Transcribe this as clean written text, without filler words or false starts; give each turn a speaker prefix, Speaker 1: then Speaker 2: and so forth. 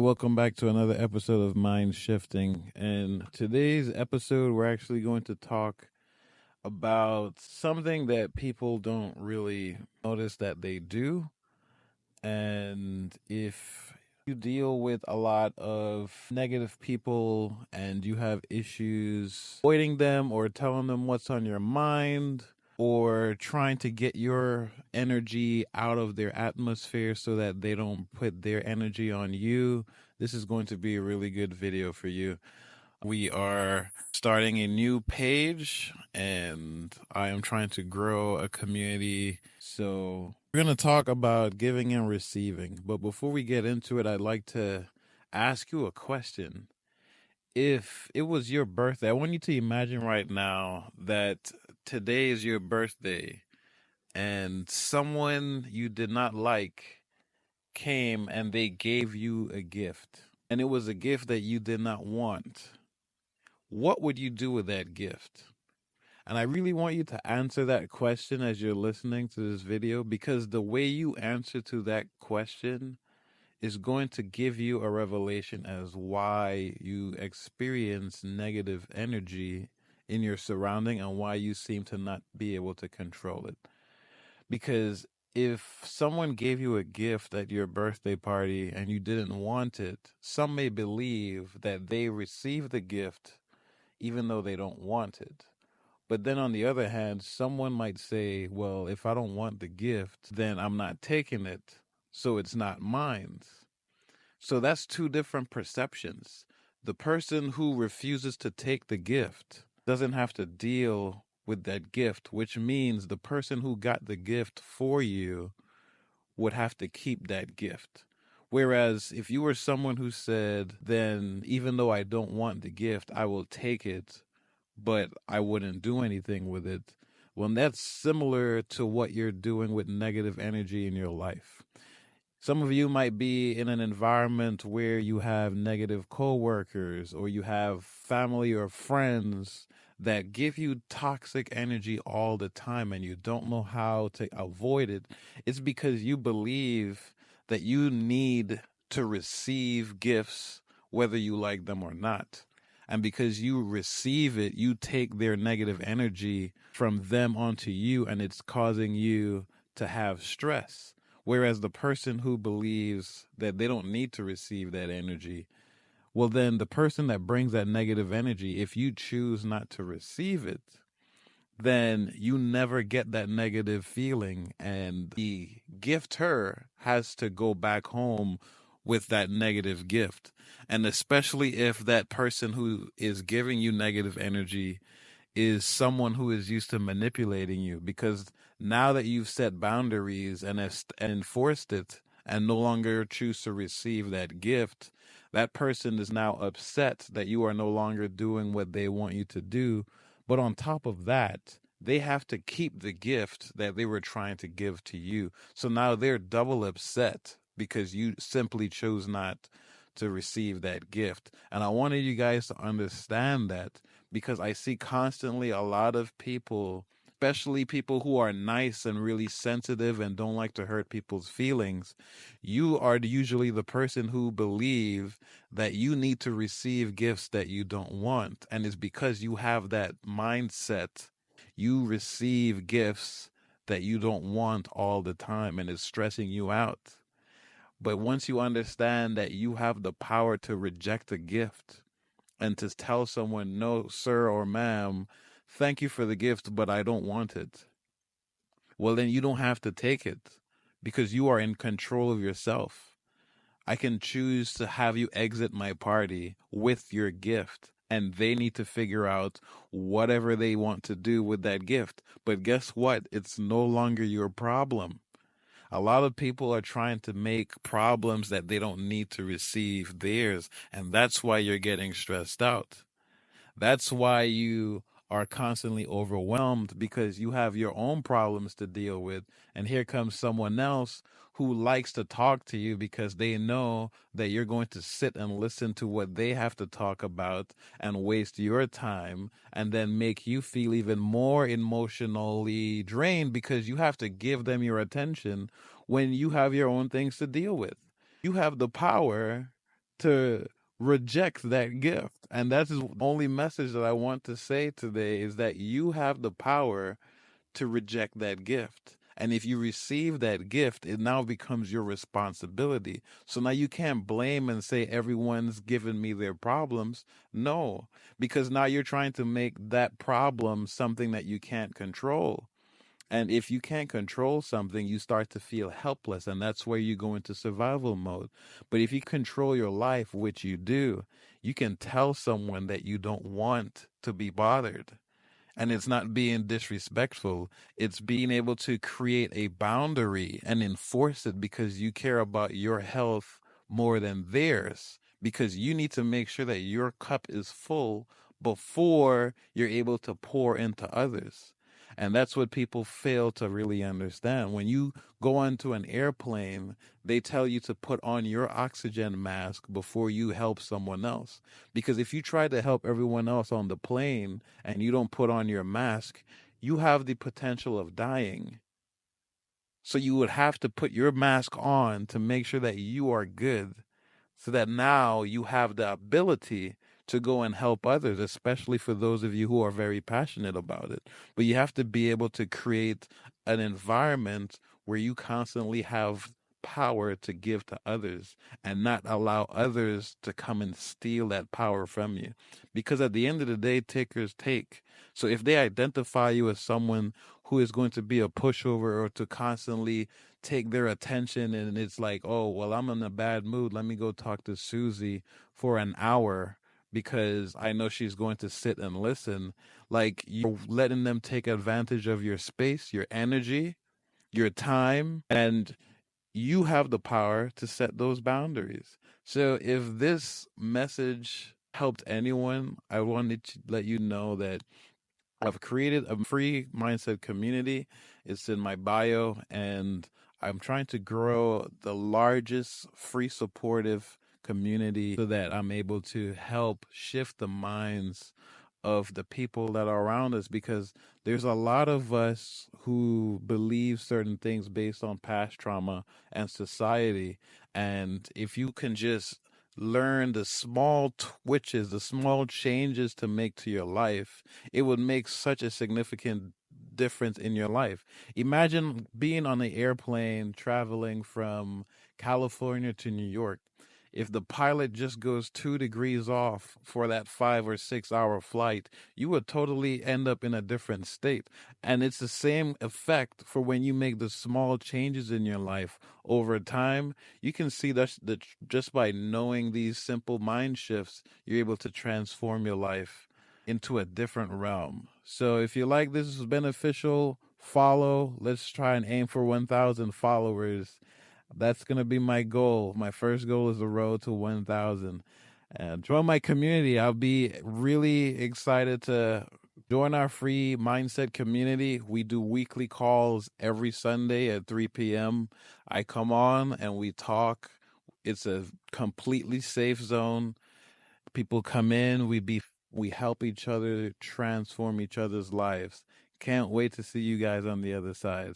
Speaker 1: Welcome back to another episode of Mind Shifting. And today's episode, we're actually going to talk about something that people don't really notice that they do. And if you deal with a lot of negative people and you have issues avoiding them or telling them what's on your mind, or trying to get your energy out of their atmosphere so that they don't put their energy on you, this is going to be a really good video for you. We are starting a new page and I am trying to grow a community. So we're going to talk about giving and receiving. But before we get into it, I'd like to ask you a question. If it was your birthday, I want you to imagine right now that today is your birthday and someone you did not like came and they gave you a gift. And it was a gift that you did not want. What would you do with that gift? And I really want you to answer that question as you're listening to this video, because the way you answer to that question is going to give you a revelation as why you experience negative energy in your surrounding and why you seem to not be able to control it. Because if someone gave you a gift at your birthday party and you didn't want it, some may believe that they received the gift even though they don't want it. But then on the other hand, someone might say, well, if I don't want the gift, then I'm not taking it, so it's not mine. So that's two different perceptions. The person who refuses to take the gift doesn't have to deal with that gift, which means the person who got the gift for you would have to keep that gift. Whereas if you were someone who said, then even though I don't want the gift, I will take it, but I wouldn't do anything with it. Well, that's similar to what you're doing with negative energy in your life. Some of you might be in an environment where you have negative coworkers or you have family or friends that give you toxic energy all the time and you don't know how to avoid it. It's because you believe that you need to receive gifts whether you like them or not. And because you receive it, you take their negative energy from them onto you, and it's causing you to have stress. Whereas the person who believes that they don't need to receive that energy, well, then the person that brings that negative energy, if you choose not to receive it, then you never get that negative feeling. And the gifter has to go back home with that negative gift. And especially if that person who is giving you negative energy is someone who is used to manipulating you, because now that you've set boundaries and enforced it and no longer choose to receive that gift, that person is now upset that you are no longer doing what they want you to do. But on top of that, they have to keep the gift that they were trying to give to you. So now they're double upset because you simply chose not to receive that gift. And I wanted you guys to understand that, because I see constantly a lot of people, especially people who are nice and really sensitive and don't like to hurt people's feelings. You are usually the person who believe that you need to receive gifts that you don't want. And it's because you have that mindset. You receive gifts that you don't want all the time, and it's stressing you out. But once you understand that you have the power to reject a gift and to tell someone, no, sir or ma'am, thank you for the gift, but I don't want it, well, then you don't have to take it, because you are in control of yourself. I can choose to have you exit my party with your gift, and they need to figure out whatever they want to do with that gift. But guess what? It's no longer your problem. A lot of people are trying to make problems that they don't need to receive theirs, and that's why you're getting stressed out. That's why you are constantly overwhelmed, because you have your own problems to deal with. And here comes someone else who likes to talk to you because they know that you're going to sit and listen to what they have to talk about and waste your time, and then make you feel even more emotionally drained because you have to give them your attention when you have your own things to deal with. You have the power to reject that gift. And that's the only message that I want to say today is that you have the power to reject that gift. And if you receive that gift, it now becomes your responsibility. So now you can't blame and say everyone's given me their problems. No, because now you're trying to make that problem something that you can't control. And if you can't control something, you start to feel helpless, and that's where you go into survival mode. But if you control your life, which you do, you can tell someone that you don't want to be bothered. And it's not being disrespectful. It's being able to create a boundary and enforce it because you care about your health more than theirs. Because you need to make sure that your cup is full before you're able to pour into others. And that's what people fail to really understand. When you go onto an airplane, they tell you to put on your oxygen mask before you help someone else. Because if you try to help everyone else on the plane and you don't put on your mask, you have the potential of dying. So you would have to put your mask on to make sure that you are good, so that now you have the ability to go and help others, especially for those of you who are very passionate about it. But you have to be able to create an environment where you constantly have power to give to others and not allow others to come and steal that power from you. Because at the end of the day, takers take. So if they identify you as someone who is going to be a pushover or to constantly take their attention, and it's like, oh, well, I'm in a bad mood, let me go talk to Susie for an hour because I know she's going to sit and listen. Like, you're letting them take advantage of your space, your energy, your time, and you have the power to set those boundaries. So if this message helped anyone, I wanted to let you know that I've created a free mindset community. It's in my bio, and I'm trying to grow the largest free supportive community so that I'm able to help shift the minds of the people that are around us, because there's a lot of us who believe certain things based on past trauma and society. And if you can just learn the small twitches, the small changes to make to your life, it would make such a significant difference in your life. Imagine being on an airplane traveling from California to New York. If the pilot just goes 2 degrees off for that 5 or 6 hour flight, you would totally end up in a different state. And it's the same effect for when you make the small changes in your life over time. You can see that just by knowing these simple mind shifts, you're able to transform your life into a different realm. So if you like this is beneficial, follow. Let's try and aim for 1,000 followers. That's going to be my goal. My first goal is the road to 1,000. Join my community. I'll be really excited to join our free mindset community. We do weekly calls every Sunday at 3 p.m. I come on and we talk. It's a completely safe zone. People come in, we help each other transform each other's lives. Can't wait to see you guys on the other side.